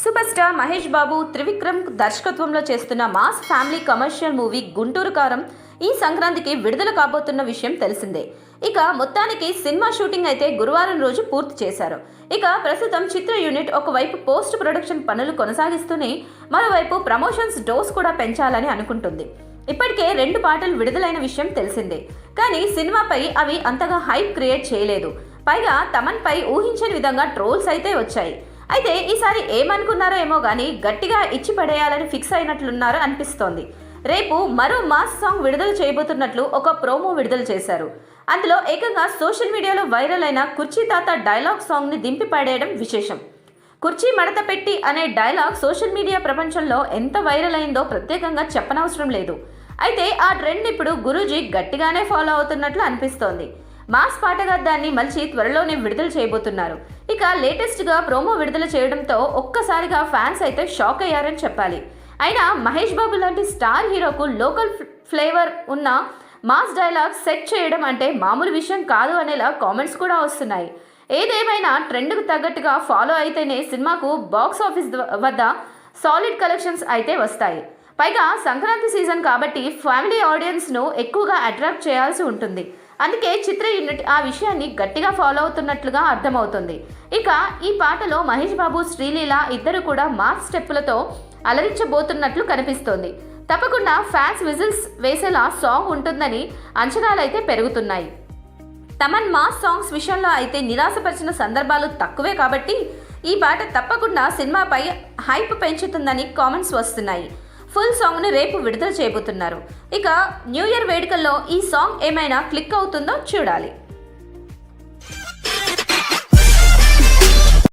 Super star Mahesh Babu Trivikram దర్శకత్వంలో చేస్తున్న mass family commercial movie Guntur కారం ఈ సంక్రాంతికి విడుదల కాబోతున్న విషయం తెలిసిందే. ఇక మొత్తానికి సినిమా షూటింగ్ అయితే గురువారం రోజు పూర్తి చేశారు. ఇక ప్రస్తుతం చిత్ర యూనిట్ ఒకవైపు పోస్ట్ ప్రొడక్షన్ పనులు కొనసాగిస్తూనే మరోవైపు ప్రమోషన్స్ డోస్ కూడా పెంచాలని అనుకుంటుంది. ఇప్పటికే 2 పాటలు విడుదలైన విషయం తెలిసిందే. కానీ సినిమాపై అవి అంతగా హైప్ క్రియేట్ చేయలేదు. పైగా తమన్ పై ఊహించని విధంగా ట్రోల్స్ అయితే వచ్చాయి. అయితే ఈసారి ఏమనుకున్నారో ఏమో కానీ గట్టిగా ఇచ్చి పడేయాలని ఫిక్స్ అయినట్లున్నారో అనిపిస్తోంది. రేపు మరో మాస్ సాంగ్ విడుదల చేయబోతున్నట్లు ఒక ప్రోమో విడుదల చేశారు. అందులో ఏకంగా సోషల్ మీడియాలో వైరల్ అయిన కుర్చీ తాత డైలాగ్ సాంగ్ని దింపి పడేయడం విశేషం. కుర్చీ మడత పెట్టి అనే డైలాగ్ సోషల్ మీడియా ప్రపంచంలో ఎంత వైరల్ అయిందో ప్రత్యేకంగా చెప్పనవసరం లేదు. అయితే ఆ ట్రెండ్ ఇప్పుడు గురూజీ గట్టిగానే ఫాలో అవుతున్నట్లు అనిపిస్తోంది. మాస్ పాటగా దాన్ని మలిచి త్వరలోనే విడుదల చేయబోతున్నారు. ఇక లేటెస్ట్గా ప్రోమో విడుదల చేయడంతో ఒక్కసారిగా ఫ్యాన్స్ అయితే షాక్ అయ్యారని చెప్పాలి. అయినా మహేష్ బాబు లాంటి స్టార్ హీరోకు లోకల్ ఫ్లేవర్ ఉన్న మాస్ డైలాగ్ సెట్ చేయడం అంటే మామూలు విషయం కాదు అనేలా కామెంట్స్ కూడా వస్తున్నాయి. ఏదేమైనా ట్రెండ్కు తగ్గట్టుగా ఫాలో అయితేనే సినిమాకు బాక్స్ ఆఫీస్ వద్ద సాలిడ్ కలెక్షన్స్ అయితే వస్తాయి. పైగా సంక్రాంతి సీజన్ కాబట్టి ఫ్యామిలీ ఆడియన్స్ను ఎక్కువగా అట్రాక్ట్ చేయాల్సి ఉంటుంది. అందుకే చిత్ర యూనిట్ ఆ విషయాన్ని గట్టిగా ఫాలో అవుతున్నట్లుగా అర్థమవుతుంది. ఇక ఈ పాటలో మహేష్ బాబు, శ్రీలీల ఇద్దరు కూడా మాస్ స్టెప్పులతో అలరించబోతున్నట్లు కనిపిస్తోంది. తప్పకుండా ఫ్యాన్స్ విజిల్స్ వేసేలా సాంగ్ ఉంటుందని అంచనాలైతే పెరుగుతున్నాయి. తమన్ మాస్ సాంగ్స్ విషయంలో అయితే నిరాశపరిచిన సందర్భాలు తక్కువే కాబట్టి ఈ పాట తప్పకుండా సినిమాపై హైప్ పెంచుతుందని కామెంట్స్ వస్తున్నాయి. ఫుల్ సాంగ్ను రేపు విడుదల చేయబోతున్నారు. ఇక న్యూ ఇయర్ వేడుకల్లో ఈ సాంగ్ ఏమైనా క్లిక్ అవుతుందో చూడాలి.